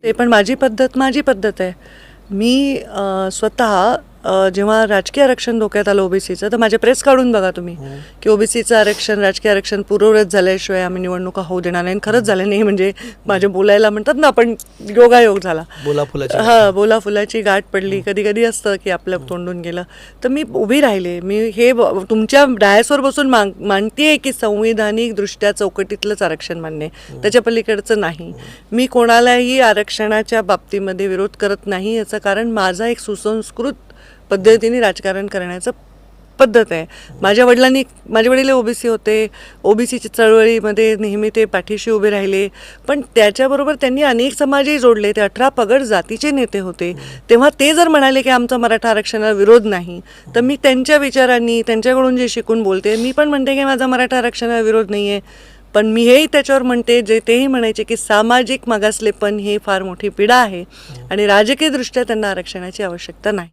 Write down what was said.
ते पण माझी पद्धत आहे. मी स्वतः जेव्हा राजकीय आरक्षण धोक्यात आलं ओबीसीचं, तर माझे प्रेस काढून बघा तुम्ही की ओबीसीचं आरक्षण, राजकीय आरक्षण पूर्ववत झाल्याशिवाय आम्ही निवडणुका होऊ देणार नाही. खरंच झालं नाही, म्हणजे माझे बोलायला म्हणतात ना आपण, योगायोग झाला. बोला फुलाची गाठ पडली. कधी कधी असतं की आपलं तोंडून गेलं. तर मी उभी राहिले. मी हे तुमच्या डायसवर बसून मानतेय की संविधानिक दृष्ट्या चौकटीतलंच आरक्षण मान्य आहे, त्याच्या पलीकडचं नाही. मी कोणालाही आरक्षणाच्या बाबतीमध्ये विरोध करत नाही. याचं कारण माझा एक सुसंस्कृत पद्धतीने राजकारण करण्याचं पद्धत आहे. माझे वडील ओबीसी होते. ओबीसीच्या चळवळीमध्ये नेहमी ते पाठीशी उभे राहिले. पण त्याच्याबरोबर त्यांनी अनेक समाजही जोडले. ते 18 पगड जातीचे नेते होते. तेव्हा ते जर म्हणाले की आमचा मराठा आरक्षणाला विरोध नाही, तर मी त्यांच्या विचारांनी, त्यांच्याकडून जे शिकून बोलते, मी पण म्हणते की माझा मराठा आरक्षणाला विरोध नाही आहे. पण मी हेही त्याच्यावर म्हणते, जे तेही म्हणायचे की सामाजिक मागासलेपण हे फार मोठी पीडा आहे आणि राजकीयदृष्ट्या त्यांना आरक्षणाची आवश्यकता नाही.